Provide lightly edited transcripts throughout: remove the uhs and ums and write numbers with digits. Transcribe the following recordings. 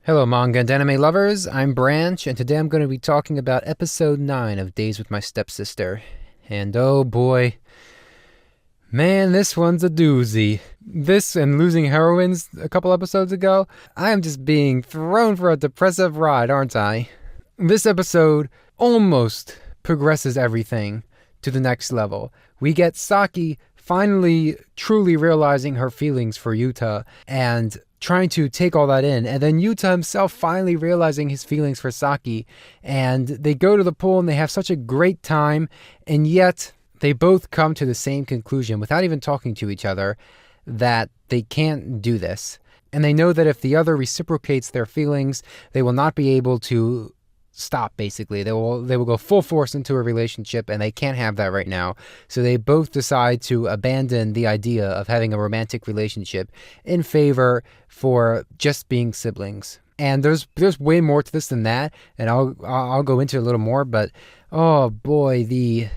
Hello, manga and anime lovers. I'm Branch, and today I'm going to be talking about episode 9 of Days with My Stepsister. And oh boy, man, this one's a doozy. This and losing heroines a couple episodes ago, I am just being thrown for a depressive ride, aren't I? This episode almost progresses everything to the next level. We get Saki finally truly realizing her feelings for Yuuta and trying to take all that in, and then Yuuta himself finally realizing his feelings for Saki, and they go to the pool and they have such a great time, and yet they both come to the same conclusion without even talking to each other that they can't do this. And they know that if the other reciprocates their feelings, they will not be able to stop, basically. They will go full force into a relationship, and they can't have that right now. So they both decide to abandon the idea of having a romantic relationship in favor for just being siblings. And there's way more to this than that, and I'll go into it a little more, but oh boy, the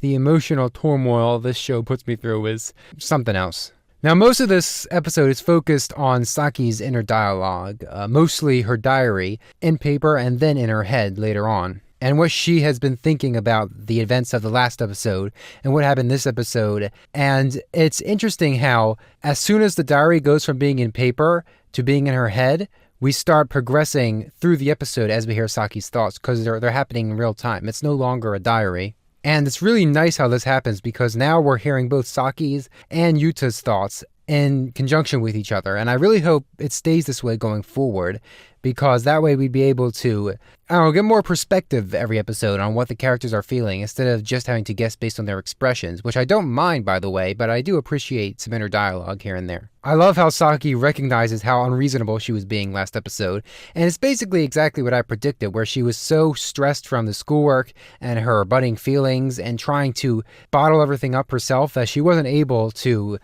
emotional turmoil this show puts me through is something else. Now, most of this episode is focused on Saki's inner dialogue, mostly her diary, in paper and then in her head later on, and what she has been thinking about the events of the last episode and what happened this episode. And it's interesting how, as soon as the diary goes from being in paper to being in her head, we start progressing through the episode as we hear Saki's thoughts, because they're happening in real time. It's no longer a diary. And it's really nice how this happens, because now we're hearing both Saki's and Yuta's thoughts in conjunction with each other. And I really hope it stays this way going forward, because that way we'd be able to, get more perspective every episode on what the characters are feeling, instead of just having to guess based on their expressions, which I don't mind, by the way, but I do appreciate some inner dialogue here and there. I love how Saki recognizes how unreasonable she was being last episode, and it's basically exactly what I predicted, where she was so stressed from the schoolwork and her budding feelings and trying to bottle everything up herself that she wasn't able to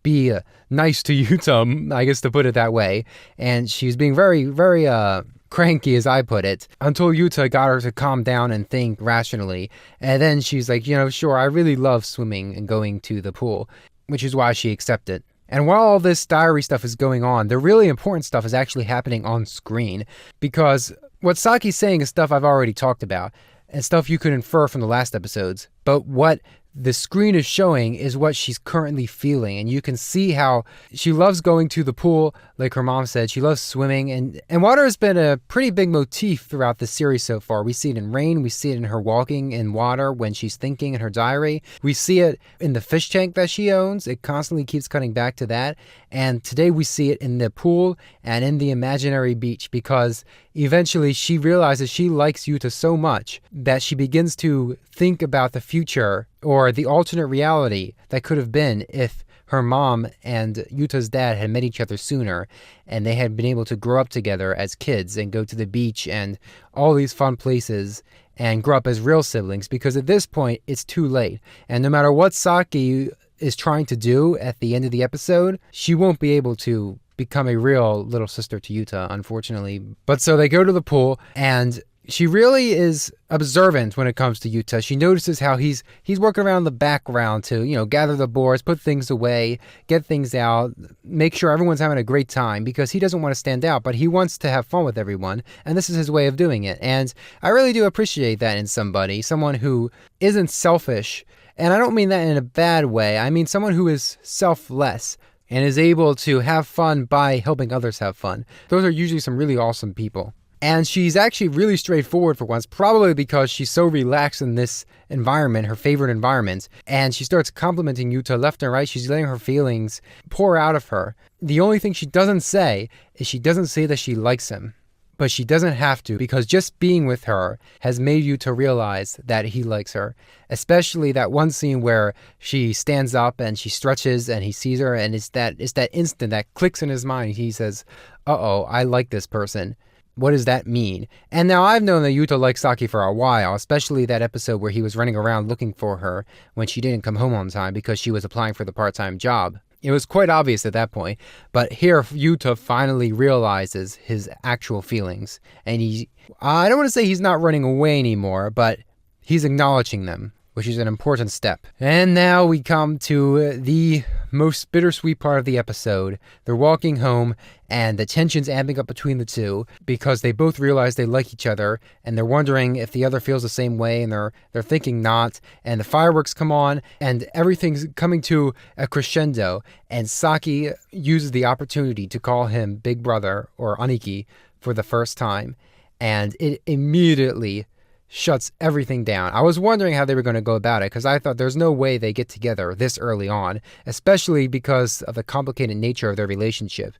be nice to Yuuta, I guess, to put it that way. And she was being very, very cranky, as I put it, until Yuuta got her to calm down and think rationally. And then she's like, sure, I really love swimming and going to the pool, which is why she accepted. And while all this diary stuff is going on, the really important stuff is actually happening on screen, because what Saki's saying is stuff I've already talked about and stuff you could infer from the last episodes. But what the screen is showing is what she's currently feeling, and you can see how she loves going to the pool, like her mom said. She loves swimming, and water has been a pretty big motif throughout the series so far. We see it in rain, we see it in her walking in water when she's thinking in her diary. We see it in the fish tank that she owns. It constantly keeps cutting back to that, and today we see it in the pool and in the imaginary beach, because eventually she realizes she likes Yuuta so much that she begins to think about the future, or the alternate reality that could have been if her mom and Yuta's dad had met each other sooner, and they had been able to grow up together as kids and go to the beach and all these fun places and grow up as real siblings, because at this point it's too late. And no matter what Saki is trying to do at the end of the episode, she won't be able to become a real little sister to Yuuta, unfortunately. But so they go to the pool, and she really is observant when it comes to Yuuta. She notices how he's working around the background to, gather the boards, put things away, get things out, make sure everyone's having a great time, because he doesn't want to stand out, but he wants to have fun with everyone, and this is his way of doing it. And I really do appreciate that in someone who isn't selfish, and I don't mean that in a bad way. I mean someone who is selfless and is able to have fun by helping others have fun. Those are usually some really awesome people. And she's actually really straightforward for once, probably because she's so relaxed in this environment, her favorite environment, and she starts complimenting Yuuta left and right. She's letting her feelings pour out of her. The only thing she doesn't say is she doesn't say that she likes him. But she doesn't have to, because just being with her has made Yuuta realize that he likes her. Especially that one scene where she stands up and she stretches and he sees her, and it's that instant that clicks in his mind. He says, uh-oh, I like this person. What does that mean? And now I've known that Yuuta likes Saki for a while, especially that episode where he was running around looking for her when she didn't come home on time because she was applying for the part-time job. It was quite obvious at that point, but here Yuuta finally realizes his actual feelings, and I don't want to say he's not running away anymore, but he's acknowledging them. which is an important step. And now we come to the most bittersweet part of the episode. They're walking home, and the tension's amping up between the two because they both realize they like each other, and they're wondering if the other feels the same way, and they're thinking not. And the fireworks come on, and everything's coming to a crescendo, and Saki uses the opportunity to call him Big Brother, or Aniki, for the first time, and it immediately shuts everything down. I was wondering how they were going to go about it because I thought there's no way they get together this early on, especially because of the complicated nature of their relationship.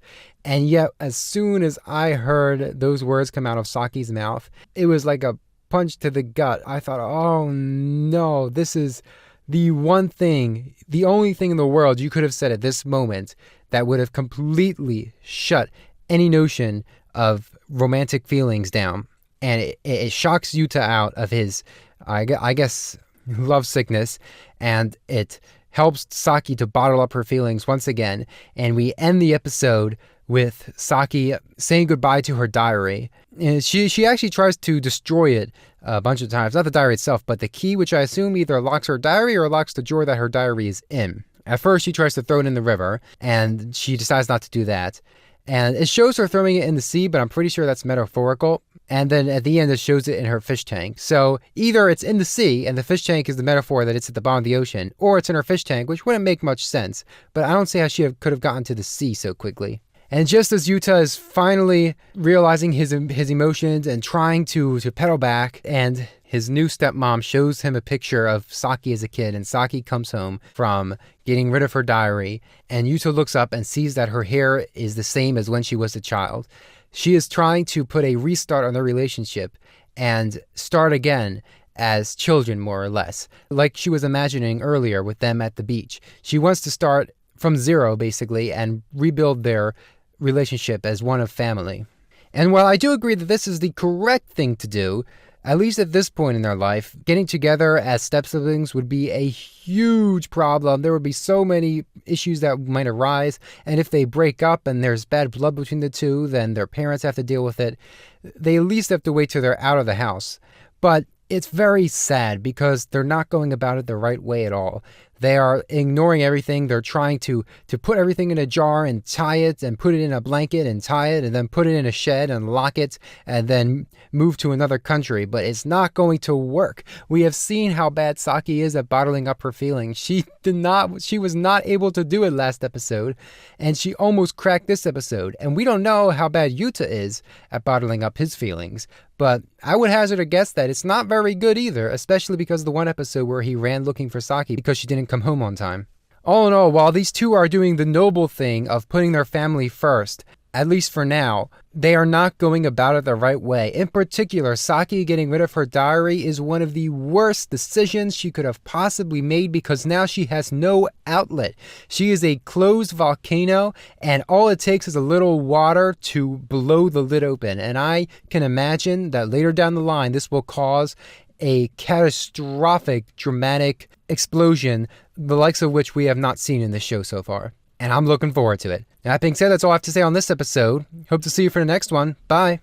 And yet, as soon as I heard those words come out of Saki's mouth, it was like a punch to the gut. I thought, oh no, this is the one thing, the only thing in the world you could have said at this moment that would have completely shut any notion of romantic feelings down. And it shocks Yuuta out of his, I guess, love sickness, and it helps Saki to bottle up her feelings once again. And we end the episode with Saki saying goodbye to her diary. And she actually tries to destroy it a bunch of times. Not the diary itself, but the key, which I assume either locks her diary or locks the drawer that her diary is in. At first, she tries to throw it in the river, and she decides not to do that. And it shows her throwing it in the sea, but I'm pretty sure that's metaphorical. And then at the end, it shows it in her fish tank. So either it's in the sea, and the fish tank is the metaphor that it's at the bottom of the ocean, or it's in her fish tank, which wouldn't make much sense. But I don't see how she could have gotten to the sea so quickly. And just as Yuuta is finally realizing his emotions and trying to pedal back, and his new stepmom shows him a picture of Saki as a kid, and Saki comes home from getting rid of her diary, and Yuuta looks up and sees that her hair is the same as when she was a child. She is trying to put a restart on their relationship and start again as children, more or less, like she was imagining earlier with them at the beach. She wants to start from zero, basically, and rebuild their relationship as one of family. And while I do agree that this is the correct thing to do, at least at this point in their life, getting together as step-siblings would be a huge problem. There would be so many issues that might arise, and if they break up and there's bad blood between the two, then their parents have to deal with it. They at least have to wait till they're out of the house. But it's very sad because they're not going about it the right way at all. They are ignoring everything. They're trying to put everything in a jar and tie it and put it in a blanket and tie it and then put it in a shed and lock it and then move to another country. But it's not going to work. We have seen how bad Saki is at bottling up her feelings. She was not able to do it last episode, and she almost cracked this episode. And we don't know how bad Yuuta is at bottling up his feelings. But I would hazard a guess that it's not very good either, especially because of the one episode where he ran looking for Saki because she didn't come home on time. All in all, while these two are doing the noble thing of putting their family first, at least for now, they are not going about it the right way. In particular, Saki getting rid of her diary is one of the worst decisions she could have possibly made because now she has no outlet. She is a closed volcano, and all it takes is a little water to blow the lid open. And I can imagine that later down the line, this will cause a catastrophic, dramatic explosion, the likes of which we have not seen in this show so far. And I'm looking forward to it. That being said, that's all I have to say on this episode. Hope to see you for the next one. Bye.